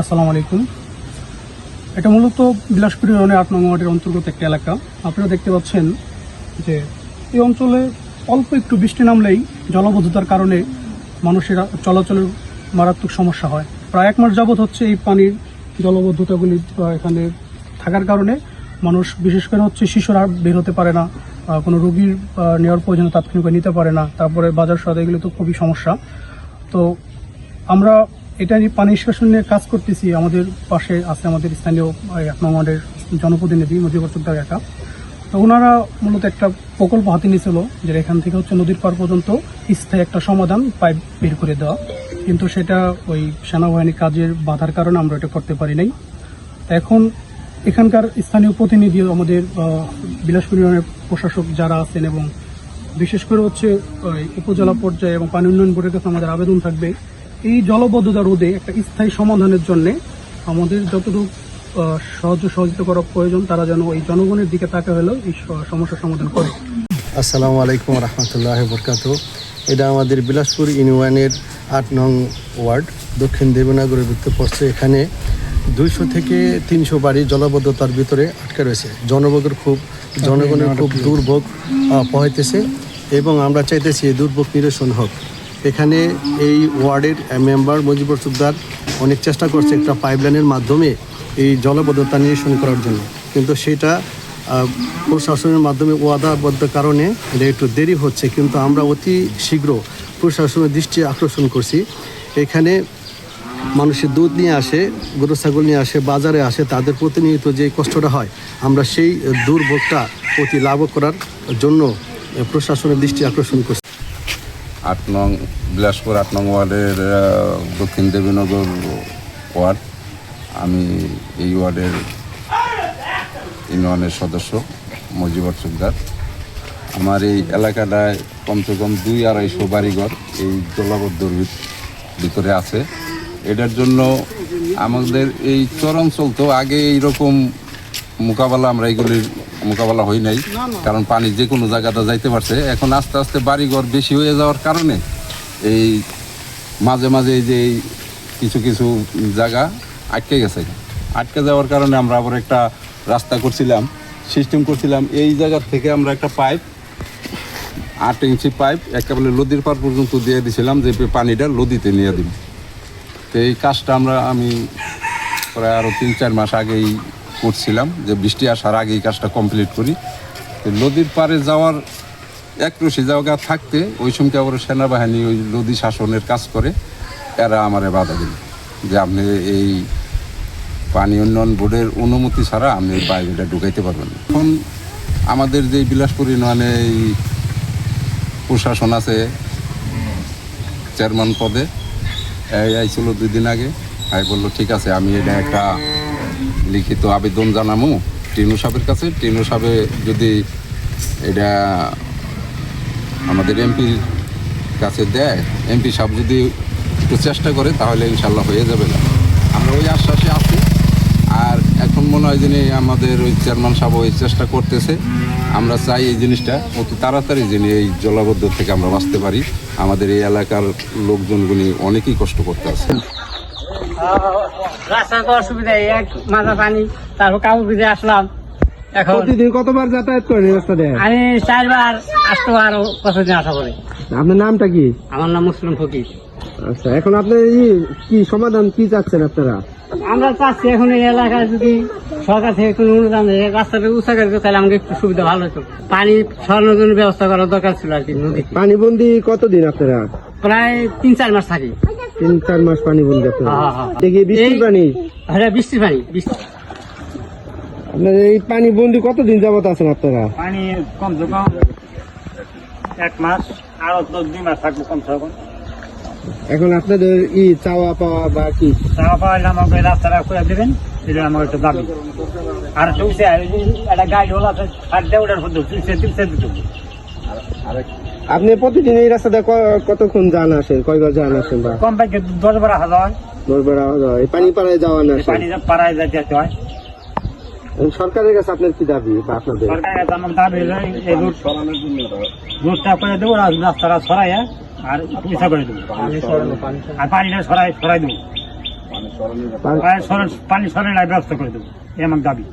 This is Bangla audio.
আসসালামু আলাইকুম। এটা মূলত বিলাসপুর ইউনিয়নের ৮ নং ওয়ার্ডের অন্তর্গত একটা এলাকা। আপনারা দেখতে পাচ্ছেন যে এই অঞ্চলে অল্প একটু বৃষ্টি নামলেই জলাবদ্ধতার কারণে মানুষের চলাচলের মারাত্মক সমস্যা হয়। প্রায় ১ মাস যাবৎ হচ্ছে এই পানির জলাবদ্ধতাগুলি এখানে থাকার কারণে মানুষ, বিশেষ করে হচ্ছে শিশুরা বের হতে পারে না, কোনো রোগীর নেওয়ার প্রয়োজনে তাৎক্ষণিক নিতে পারে না, তারপরে বাজার সদাই এগুলো তো খুবই সমস্যা। তো আমরা এটা নিয়ে পানি নিষ্কাশন নিয়ে কাজ করতেছি। আমাদের পাশে আছে আমাদের স্থানীয় ১ নং ওয়ার্ডের জনপ্রতিনিধি মুজিবুর রহমান একা। তো ওনারা মূলত একটা প্রকল্প হাতে নিয়েছিল যে এখান থেকে হচ্ছে নদীর পার পর্যন্ত স্থায়ী একটা সমাধান পাইপ বের করে দেওয়া, কিন্তু সেটা ওই সেনাবাহিনী কাজের বাধার কারণে আমরা এটা করতে পারি নাই। এখন এখানকার স্থানীয় প্রতিনিধি, আমাদের বিলাসপুর ইউনিয়নের প্রশাসক যারা আছেন এবং বিশেষ করে হচ্ছে উপজেলা পর্যায়ে এবং পানি উন্নয়ন বোর্ডের কাছে আমাদের আবেদন থাকবে, এই জলবদ্ধতা রোধে একটা স্থায়ী সমাধানের জন্য আমাদের যতটুকু সহযোগিতা করা প্রয়োজন তারা যেন এই জনগণের দিকে তাকা হলেও এই সমস্যার সমাধান করে। আসসালামু আলাইকুম রহমতুল্লাহ বরকাত। এটা আমাদের বিলাসপুর ইউনিয়নের ৮ নং ওয়ার্ড, দক্ষিণ দেবনগরের ভিতরে পড়ছে। এখানে ২০০ থেকে ৩০০ বাড়ি জলাবদ্ধতার ভিতরে আটকে রয়েছে। জনগণের খুব দুর্ভোগ পোহাইতেছে এবং আমরা চাইতেছি এই দুর্ভোগ নিরসন হোক। এখানে এই ওয়ার্ডের মেম্বার মুজিবুর রহমান অনেক চেষ্টা করছে একটা পাইপলাইনের মাধ্যমে এই জলাবদ্ধতা নিরসন করার জন্য, কিন্তু সেটা প্রশাসনের মাধ্যমে ওয়াদাবদ্ধ কারণে এটা একটু দেরি হচ্ছে। কিন্তু আমরা অতি শীঘ্র প্রশাসনের দৃষ্টি আকর্ষণ করছি। এখানে মানুষের দুধ নিয়ে আসে, গরু ছাগল নিয়ে আসে, বাজারে আসে, তাদের প্রতিনিয়ত যে কষ্টটা হয়, আমরা সেই দুর্ভোগটা অতি লাভ করার জন্য প্রশাসনের দৃষ্টি আকর্ষণ করছি। ৮ নং বিলাসপুর ৮ নং ওয়ার্ডের দক্ষিণ দেবীনগর ওয়ার্ড। আমি এই ওয়ার্ডের ইউনিয়নের সদস্য মুজিবুর রহমান। আমার এই এলাকাটায় কমসে কম ২-২৫০ বাড়িঘর এই জলাবদ্ধর ভিতরে আছে। এটার জন্য আমাদের এই চরাঞ্চল তো আগে এইরকম আমরা এইগুলির মোকাবেলা হই নাই, কারণ পানি যে কোনো জায়গাতে যাইতে পারছে। এখন আস্তে আস্তে বাড়িঘর বেশি হয়ে যাওয়ার কারণে এই মাঝে মাঝে যে কিছু কিছু জায়গা আটকে গেছে। আটকে যাওয়ার কারণে আমরা আবার একটা রাস্তা সিস্টেম করছিলাম। এই জায়গার থেকে আমরা একটা পাইপ, ৮ ইঞ্চি পাইপ একেবারে নদীর পার পর্যন্ত দিয়ে দিয়েছিলাম যে পানিটা নদীতে নিয়ে দিব। তো এই কাজটা আমি প্রায় আরও ৩-৪ মাস আগেই করছিলাম, যে বৃষ্টি আসার আগে এই কাজটা কমপ্লিট করি। নদীর পাড়ে যাওয়ার একরশি জায়গা থাকতে ওই সময় আবার সেনাবাহিনী ওই নদী শাসনের কাজ করে, এরা আমারে বাধা দিল যে আপনি এই পানি উন্নয়ন বোর্ডের অনুমতি ছাড়া আপনি এই বাইরেটা ঢুকাইতে পারবেন না। এখন আমাদের যে বিলাসপুর ইউনিয়নে এই প্রশাসন আছে চেয়ারম্যান পদে, আইছিল 2 দিন আগে, বললো ঠিক আছে আমি এটা একটা লিখিত আবেদন জানাবো টিনু সাহেবের কাছে। টিনু সাহেব যদি এটা আমাদের এমপির কাছে দেয়, এমপি সাহেব যদি একটু চেষ্টা করে তাহলে ইনশাল্লাহ হয়ে যাবে না। আমরা ওই আশ্বাসে আছি। আর এখন মনে হয় যে আমাদের ওই চেয়ারম্যান সাহেব ওই চেষ্টা করতেছে। আমরা চাই এই জিনিসটা অতি তাড়াতাড়ি যিনি এই জলাবদ্ধ থেকে আমরা বাঁচতে পারি। আমাদের এই এলাকার লোকজনগুলি অনেকেই কষ্ট করতে আছে। রাস্তার তো অসুবিধা, এক মাথা পানি, তারপর কাপড় ভিজে আসলাম। এখন প্রতিদিন কতবার যাতায়াত করেন রাস্তা দিয়ে? আমি 4 বার আসতে আরো কতদিন আশা করি। আপনার নামটা কি? আমার নাম মুসলিম ফকির। আচ্ছা, এখন আপনার কি সমাধান কি চাচ্ছেন আপনারা? আমরা চাচ্ছি এখন এই এলাকায় যদি সরকার থেকে কোনো অনুদান দেয়, রাস্তাটা উঁচা করে দিত, তাহলে আমাকে একটু সুবিধা ভালো হতো। পানি সরানোর জন্য ব্যবস্থা করার দরকার ছিল আর কি। নদী পানিবন্দি কতদিন আপনারা? প্রায় 3-4 মাস থাকি। 3-4 মাস পানিবন্দি আপনারা? হ্যাঁ। দেখি বৃষ্টির পানি? হ্যাঁ, বৃষ্টির পানি। আপনার এই পানিবন্দি কতদিন যাবত আছেন আপনারা? পানি কমসে কম 1 মাস, আরো 2 মাস থাকবো কমসে কম। এখন আপনাদের চাওয়া পাওয়া বা কি? চাওয়া পাওয়া আমাকে রাস্তাটা করে দেবেন, এটা আমার একটা দাবি। আর চলছে একটা গাড়ি হল আছে, ওটার মধ্যে আপনি প্রতিদিন এই রাস্তাটা কতক্ষণ যান আসেন? কয়বার যান আসেন? বা কম পাইকে 10 বার আসা হয়। 10 বার আসা হয়। পানি পাড়ায় যাওয়া না? পানি পাড়ায় যেতে হয়। সরকারের কাছে আপনার কি দাবি বা আপনাদের? সরকারের কাছে আমার দাবি এই রোডটা করে দেবো, রাস্তাটা সরাইয়া আর পয়সা করে দেবো, আর পানিটা সরাই দেবো। পানি সরানোর ব্যবস্থা করে দেবো এই আমার দাবি।